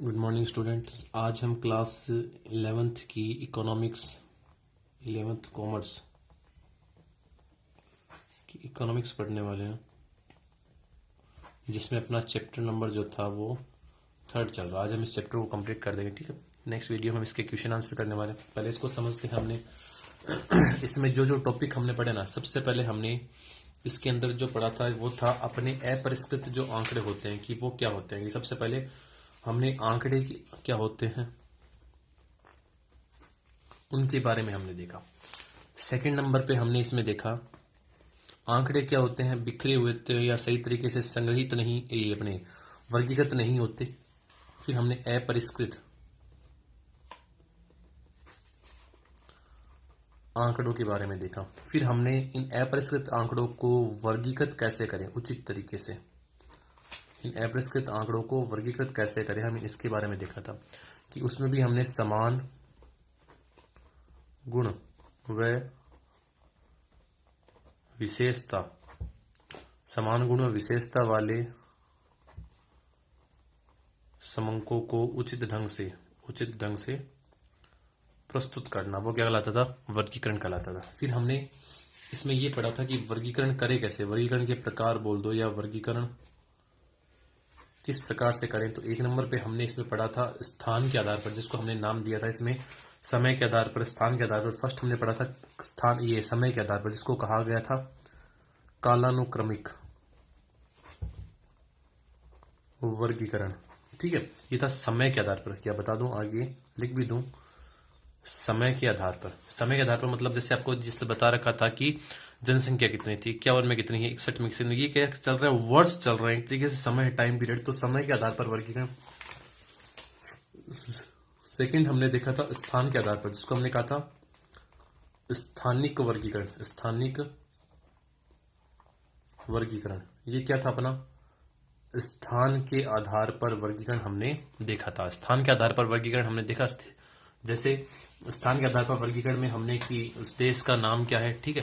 Good morning students. आज हम class 11th की इकोनॉमिक्स 11th कॉमर्स की इकोनॉमिक्स पढ़ने वाले हैं, जिसमें अपना चैप्टर नंबर जो था वो 3rd चल रहा है। आज हम इस चैप्टर को कंप्लीट कर देंगे, ठीक है। नेक्स्ट वीडियो में हम इसके क्वेश्चन आंसर करने वाले हैं। पहले इसको समझते हैं। हमने इसमें जो जो टॉपिक हमने पढ़े ना, सबसे पहले हमने इसके अंदर जो पढ़ा था वो था अपने अपरिष्कृत जो आंकड़े होते हैं कि वो क्या होते हैं। सबसे पहले हमने आंकड़े की क्या होते हैं उनके बारे में हमने देखा। सेकंड नंबर पे हमने इसमें देखा आंकड़े क्या होते हैं, बिखरे हुए या सही तरीके से संग्रहित नहीं, ये अपने वर्गीकृत नहीं होते। फिर हमने अपरिष्कृत आंकड़ों के बारे में देखा। फिर हमने इन अपरिष्कृत आंकड़ों को वर्गीकृत कैसे करें उचित तरीके से, इन अपरिष्कृत आंकड़ों को वर्गीकृत कैसे करें, हमें इसके बारे में देखा था कि उसमें भी हमने समान गुण व विशेषता, समान गुण व विशेषता वाले समंकों को उचित ढंग से प्रस्तुत करना, वो क्या कहलाता था, वर्गीकरण कहलाता था। फिर हमने इसमें यह पढ़ा था कि वर्गीकरण करे कैसे, वर्गीकरण के प्रकार बोल दो या वर्गीकरण किस प्रकार से करें। तो 1 नंबर पे हमने इसमें पढ़ा था स्थान के आधार पर, जिसको हमने नाम दिया था इसमें समय के आधार पर, स्थान के आधार पर। फर्स्ट हमने पढ़ा था स्थान, ये समय के आधार पर, जिसको कहा गया था कालानुक्रमिक वर्गीकरण, ठीक है। ये था समय के आधार पर। क्या बता दूं, आगे लिख भी दूं, समय के आधार पर। समय के आधार पर मतलब जैसे आपको जिससे बता रखा था कि जनसंख्या कितनी थी, 51 में कितनी है, 61 में कितनी, ये क्या चल रहा है, वर्ष चल रहे हैं एक तरीके से, समय है, टाइम पीरियड। तो समय के आधार पर वर्गीकरण। सेकंड हमने देखा था स्थान के आधार पर, जिसको हमने कहा था स्थानिक वर्गीकरण। स्थानिक वर्गीकरण ये क्या था अपना, स्थान के आधार पर वर्गीकरण हमने देखा था। स्थान के आधार पर वर्गीकरण हमने देखा, जैसे स्थान के आधार पर वर्गीकरण में हमने कि उस देश का नाम क्या है, ठीक है,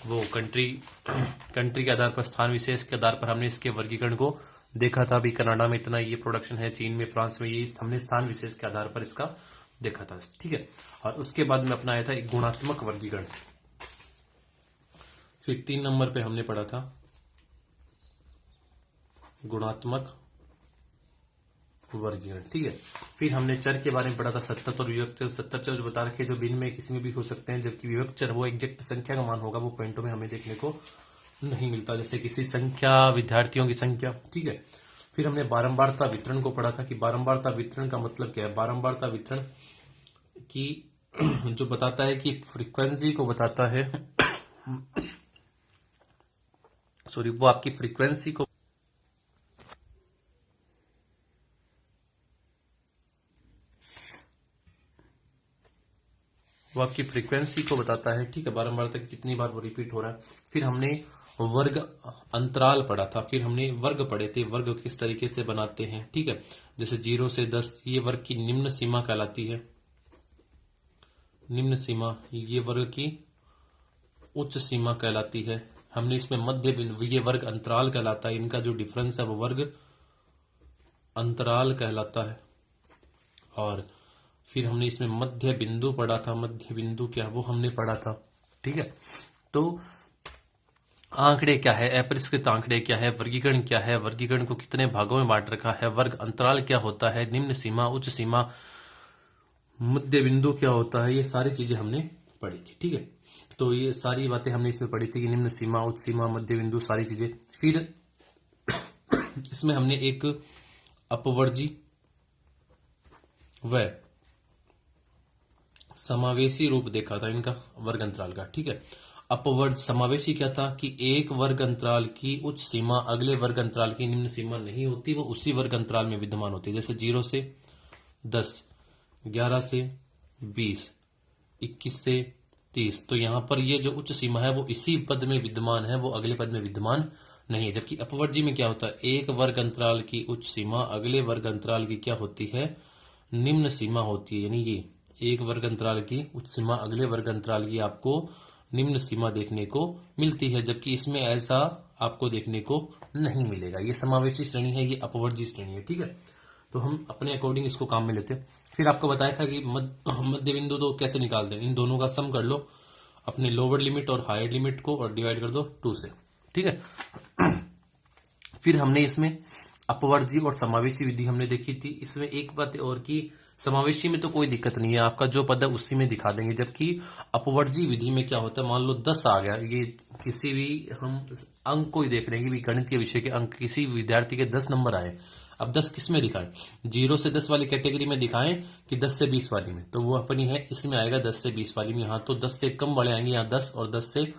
वो कंट्री के आधार पर, स्थान विशेष के आधार पर हमने इसके वर्गीकरण को देखा था। अभी कनाडा में इतना ये प्रोडक्शन है, चीन में, फ्रांस में, ये हमने स्थान विशेष के आधार पर इसका देखा था, ठीक है। और उसके बाद में अपना आया था एक गुणात्मक वर्गीकरण। फिर 3 नंबर पे हमने पढ़ा था गुणात्मक वर्गीकरण, ठीक है। फिर हमने चर के बारे में पढ़ा था, सतत और विभक्त। सतत चर जो बता रखे जो भिन्न में किसी में भी हो सकते हैं, जबकि विभक्त चर वो एग्जैक्ट संख्या का मान होगा, वो पॉइंटों में हमें देखने को नहीं मिलता, जैसे किसी संख्या, विद्यार्थियों की संख्या, ठीक है। फिर हमने बारंबारता वितरण को पढ़ा था कि बारंबारता वितरण का मतलब क्या है। बारंबारता वितरण की जो बताता है कि फ्रीक्वेंसी को बताता है सॉरी, वो आपकी फ्रीक्वेंसी को, वो आपकी फ्रीक्वेंसी को बताता है, ठीक है। बारंबार तक कितनी बार वो रिपीट हो रहा है। फिर हमने वर्ग अंतराल पढ़ा था। फिर हमने वर्ग पढ़े थे, वर्ग किस तरीके से बनाते हैं, ठीक है। जैसे 0 से 10 ये वर्ग की निम्न सीमा कहलाती है, निम्न सीमा। ये वर्ग की उच्च सीमा कहलाती है। हमने इसमें मध्य बिंदु, ये वर्ग अंतराल कहलाता है। इनका जो डिफरेंस है वो वर्ग अंतराल कहलाता है। और फिर हमने इसमें मध्य बिंदु पढ़ा था। मध्य बिंदु क्या, वो हमने पढ़ा था, ठीक है। तो आंकड़े क्या है, अपरिष्कृत आंकड़े क्या है, वर्गीकरण क्या है, वर्गीकरण को कितने भागों में बांट रखा है, वर्ग अंतराल क्या होता है, निम्न सीमा, उच्च सीमा, मध्य बिंदु क्या होता है, ये सारी चीजें हमने पढ़ी थी, ठीक है। तो ये सारी बातें हमने इसमें पढ़ी थी कि निम्न सीमा, उच्च सीमा, मध्य बिंदु, सारी चीजें। फिर इसमें हमने एक अपवर्जी व समावेशी रूप देखा था इनका वर्ग अंतराल का, ठीक है। अपवर्ग समावेशी क्या था कि एक वर्ग अंतराल की उच्च सीमा अगले वर्ग अंतराल की निम्न सीमा नहीं होती, वो उसी वर्ग अंतराल में विद्यमान होती है। जैसे 0 से 10, 11 से 20, 21 से 30। तो यहां पर ये जो उच्च सीमा है वो इसी पद में विद्यमान है, वो अगले पद में विद्यमान नहीं है। जबकि अपवर्जी में क्या होता है, एक वर्ग अंतराल की उच्च सीमा अगले वर्ग अंतराल की क्या होती है, निम्न सीमा होती है। यानी ये एक वर्ग अंतराल की उच्च सीमा अगले वर्ग अंतराल की आपको निम्न सीमा देखने को मिलती है, जबकि इसमें ऐसा आपको देखने को नहीं मिलेगा। ये समावेशी श्रेणी है, ये अपवर्जी श्रेणी है, ठीक है। तो हम अपने अकॉर्डिंग इसको काम में लेते हैं। फिर आपको बताया था कि मध्य बिंदु तो कैसे निकालते हैं, इन दोनों का सम कर लो अपने लोअर लिमिट और हायर लिमिट को और डिवाइड कर दो 2 से, ठीक है। फिर हमने इसमें अपवर्जी और समावेशी विधि हमने देखी थी। इसमें एक बात और की, समावेशी में तो कोई दिक्कत नहीं है, आपका जो पद है उसी में दिखा देंगे, जबकि अपवर्जी विधि में क्या होता है, मान लो 10 आ गया, ये किसी भी हम अंक को ही देख रहे हैं कि गणित के विषय के अंक किसी विद्यार्थी के 10 नंबर आए, अब 10 किस में दिखाएं, 0 से 10 वाली कैटेगरी में दिखाएं कि 10 से 20 वाली में, तो वो अपनी है इसमें आएगा 10 से 20 वाली में। यहाँ तो 10 से कम वाले आएंगे, यहाँ 10 और 10 से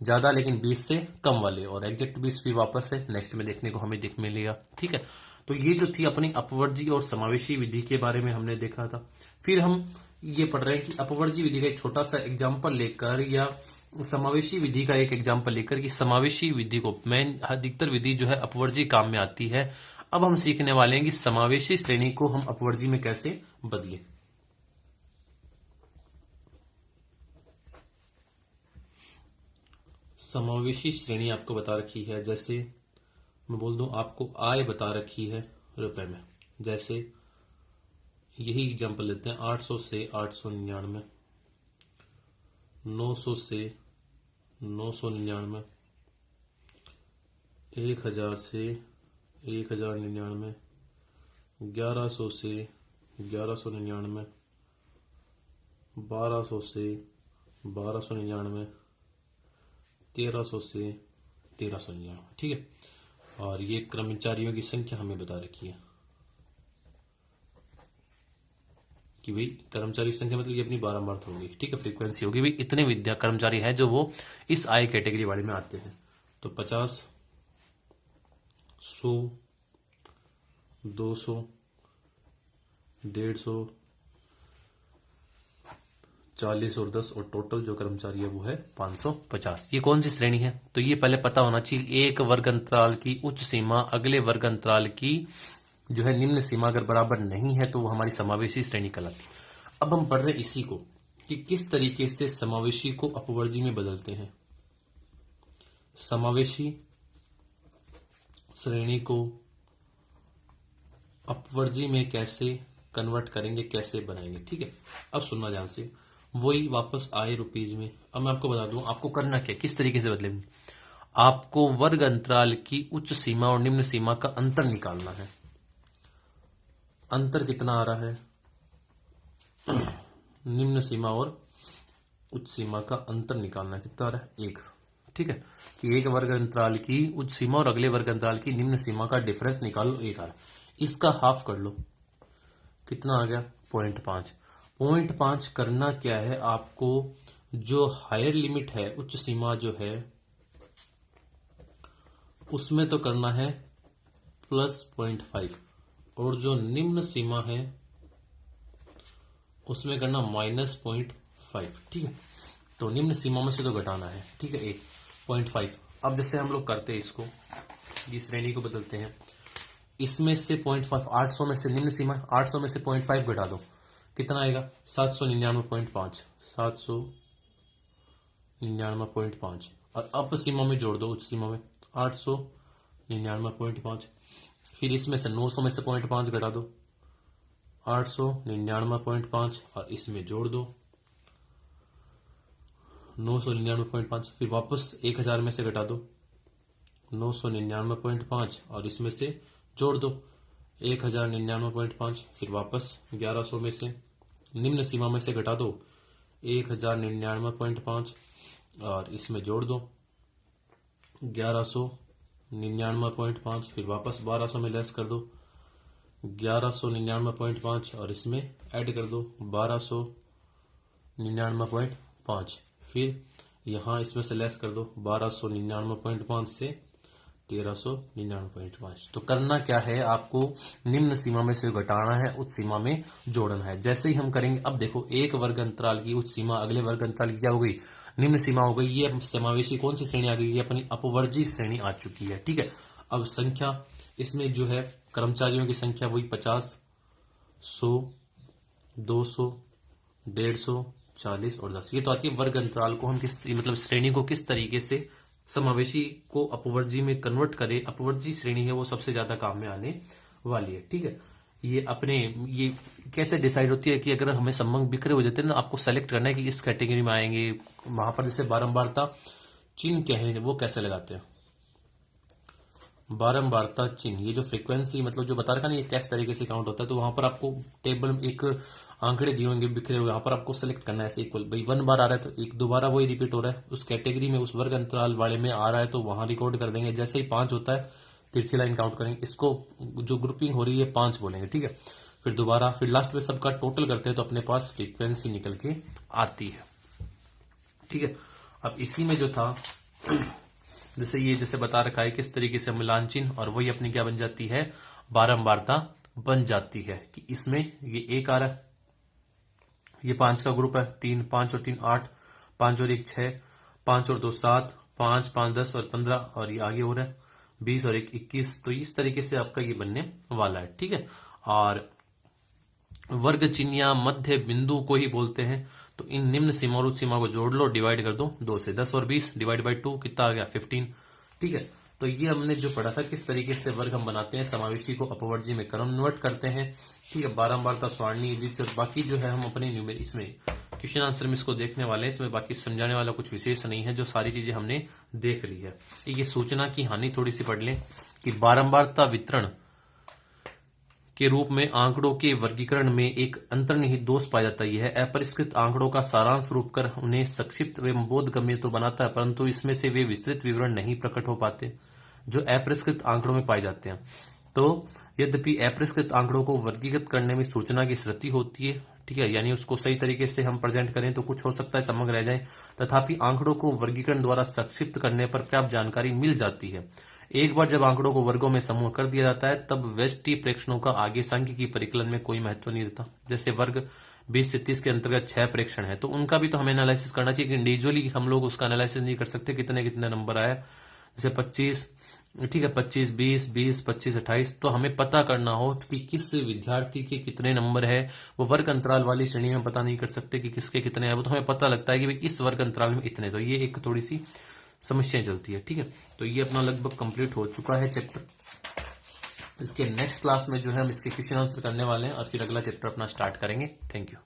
ज्यादा लेकिन 20 से कम वाले, और एग्जैक्ट 20 फिर वापस से नेक्स्ट में देखने को हमें दिख मिलेगा, ठीक है। तो ये जो थी अपनी अपवर्जी और समावेशी विधि के बारे में हमने देखा था। फिर हम ये पढ़ रहे हैं कि अपवर्जी विधि का एक छोटा सा एग्जाम्पल लेकर या समावेशी विधि का एक एग्जाम्पल लेकर कि समावेशी विधि को, मेन अधिकतर विधि जो है अपवर्जी काम में आती है। अब हम सीखने वाले हैं कि समावेशी श्रेणी को हम अपवर्जी में कैसे बदलें। समावेशी श्रेणी आपको बता रखी है, जैसे मैं बोल दूं आपको आय बता रखी है रुपए में, जैसे यही एग्जांपल लेते हैं, 800 से 899, 900 से 999, 1000 से 1099, 1100 से 1199, 1200 से 1299, 1300 से 1399, ठीक है। और ये कर्मचारियों की संख्या हमें बता रखी है कि भाई कर्मचारी की संख्या मतलब ये अपनी बारंबारता होगी, ठीक है, फ्रीक्वेंसी होगी, भाई इतने विद्या कर्मचारी हैं जो वो इस आय कैटेगरी वाले में आते हैं। तो 50, 100, 200, 150, 40 और 10 और टोटल जो कर्मचारी है वो है 550। ये कौन सी श्रेणी है, तो ये पहले पता होना चाहिए। एक वर्ग अंतराल की उच्च सीमा अगले वर्ग अंतराल की जो है निम्न सीमा अगर बराबर नहीं है तो वो हमारी समावेशी श्रेणी कहलाती है। अब हम पढ़ रहे इसी को कि किस तरीके से समावेशी को अपवर्जी में बदलते हैं। समावेशी श्रेणी को अपवर्जी में कैसे कन्वर्ट करेंगे, कैसे बनाएंगे, ठीक है। अब सुनना ध्यान से, वही वापस आए रुपीज में। अब मैं आपको बता दूं आपको करना क्या, किस तरीके से बदलेंगे। आपको वर्ग अंतराल की उच्च सीमा और निम्न सीमा का अंतर निकालना है। अंतर कितना आ रहा है, निम्न सीमा और उच्च सीमा का अंतर निकालना है, कितना आ रहा है 1, ठीक है। कि एक वर्ग अंतराल की उच्च सीमा और अगले वर्ग अंतराल की निम्न सीमा का डिफरेंस निकालो, 1 आ रहा है, इसका हाफ कर लो, कितना आ गया 0.5। 0.5 करना क्या है आपको, जो हायर लिमिट है उच्च सीमा जो है उसमें तो करना है +0.5 और जो निम्न सीमा है उसमें करना -0.5, ठीक है। तो निम्न सीमा में से तो घटाना है, ठीक है, 0.5। अब जैसे हम लोग करते हैं इसको, इस श्रेणी को बदलते हैं, इसमें से 0.5, 800 में से निम्न सीमा 800 में से 0.5 घटा दो, कितना आएगा 799.5, 799.5 और अप सीमा में जोड़ दो उच्च सीमा में 899.5, फिर इसमें से 900 में से 0.5 घटा दो 899.5 और इसमें जोड़ दो 999.5, फिर वापस 1000 में से घटा दो 999.5 और इसमें से जोड़ दो 1099.5, फिर वापस 1100 में से निम्न सीमा में से घटा दो 1099.5 और इसमें जोड़ दो 1199.5, फिर वापस 1200 में लेस कर दो 1199.5 और इसमें ऐड कर दो 1299.5, फिर यहाँ इसमें से लेस कर दो 1299.5 से 1399.5। तो करना क्या है, आपको निम्न सीमा में से घटाना है, उच्च सीमा में जोड़ना है। जैसे ही हम करेंगे, अब देखो एक वर्ग अंतराल की उच्च सीमा अगले वर्ग अंतराल की क्या हो गई, निम्न सीमा हो गई। ये समावेशी कौन सी श्रेणी आ गई, ये अपनी अपवर्जी श्रेणी आ चुकी है, ठीक है। अब संख्या इसमें जो है कर्मचारियों की संख्या वही 50, 100, 200, 150, 40 और 10, ये तो आती है। वर्ग अंतराल को हम किस मतलब श्रेणी को किस तरीके से समावेशी को अपवर्जी में कन्वर्ट करें, अपवर्जी श्रेणी है वो सबसे ज्यादा काम में आने वाली है, ठीक है। ये अपने ये कैसे डिसाइड होती है कि अगर हमें समंग बिखरे हो जाते हैं ना, आपको सेलेक्ट करना है कि इस कैटेगरी में आएंगे। वहां पर जैसे बारंबारता चिन्ह क्या है वो कैसे लगाते हैं, बारंबारता चिन्ह, ये जो फ्रीक्वेंसी मतलब जो बता रखा ना ये किस तरीके से काउंट होता है, तो वहां पर आपको टेबल में एक आंकड़े दिए होंगे बिखरे हुए, यहाँ पर आपको सेलेक्ट करना है ऐसे इक्वल, भाई 1 बार आ रहा है तो एक दोबारा वही रिपीट हो रहा है उस कैटेगरी में, उस वर्ग अंतराल वाले में आ रहा है तो वहां रिकॉर्ड कर देंगे। जैसे ही 5 होता है तिरछी लाइन काउंट करेंगे, इसको जो ग्रुपिंग हो रही है 5 बोलेंगे, ठीक है। फिर दोबारा, फिर लास्ट में सबका टोटल करते हैं तो अपने पास फ्रीक्वेंसी निकल के आती है, ठीक है। अब इसी में जो था जैसे ये जैसे बता रखा है किस तरीके से मिलान चिन्ह, और वही अपनी क्या बन जाती है, बारंबारता बन जाती है कि इसमें ये 1 आ रहा है, ये 5 का ग्रुप है, 3 5 और 3 8, 5 और 1 6, 5 और 2 7, 5 5 10 और 15, और ये आगे हो रहा है 20 और 1 21। तो इस तरीके से आपका ये बनने वाला है, ठीक है। और वर्ग चिन्ह या मध्य बिंदु को ही बोलते हैं। तो इन निम्न सीमा और उच्च सीमा को जोड़ लो, डिवाइड कर दो 2 से, 10 और 20 डिवाइड बाई 2 कितना आ गया 15, ठीक है। तो ये हमने जो पढ़ा था किस तरीके से वर्ग हम बनाते हैं, समावेशी को अपवर्जी में कन्वर्ट करते हैं, ठीक है। बारंबारता, सारणी, दीप्ति और बाकी जो है हम अपने न्यूमेरिक इसमें क्वेश्चन आंसर में इसको देखने वाले हैं। इसमें बाकी समझाने वाला कुछ विशेष नहीं है, जो सारी चीजें हमने देख ली है। ये सूचना की हानि थोड़ी सी पढ़ लें कि बारंबारता वितरण के रूप में आंकड़ों के वर्गीकरण में एक अंतर्निहित दोष पाया जाता है। यह अपरिष्कृत आंकड़ों का सारांश रूप कर उन्हें संक्षिप्त एवं बोधगम्य तो बनाता है, परंतु इसमें से वे विस्तृत विवरण नहीं प्रकट हो पाते जो अपरिष्कृत आंकड़ों में पाए जाते हैं। तो यद्यपि अपरिष्कृत आंकड़ों को वर्गीकृत करने में सूचना की श्रुति होती है, ठीक है, यानी उसको सही तरीके से हम प्रेजेंट करें तो कुछ हो सकता है समग्र रह जाए, तथापि आंकड़ों को वर्गीकरण द्वारा संक्षिप्त करने पर पर्याप्त जानकारी मिल जाती है। एक बार जब आंकड़ों को वर्गों में समूह कर दिया जाता है तब व्यष्टि प्रेक्षणों का आगे सांख्यिकी परिकलन में कोई महत्व नहीं रहता। जैसे वर्ग 20 से 30 के अंतर्गत 6 प्रेक्षण है, तो उनका भी तो हमें एनालिसिस करना चाहिए कि इंडिविजुअली हम लोग उसका एनालिसिस नहीं कर सकते कितने कितने नंबर आया। जैसे 25, ठीक है, 25 20 20 25 28, तो हमें पता करना हो कि किस विद्यार्थी के कितने नंबर है, वो वर्ग अंतराल वाली श्रेणी में पता नहीं कर सकते कि किसके कितने है, वो तो हमें पता लगता है कि भाई इस वर्ग अंतराल में इतने। तो ये एक थोड़ी सी समस्याएं चलती है, ठीक है। तो ये अपना लगभग कंप्लीट हो चुका है चैप्टर। इसके नेक्स्ट क्लास में जो है हम इसके क्वेश्चन आंसर करने वाले हैं और फिर अगला चैप्टर अपना स्टार्ट करेंगे। Thank you.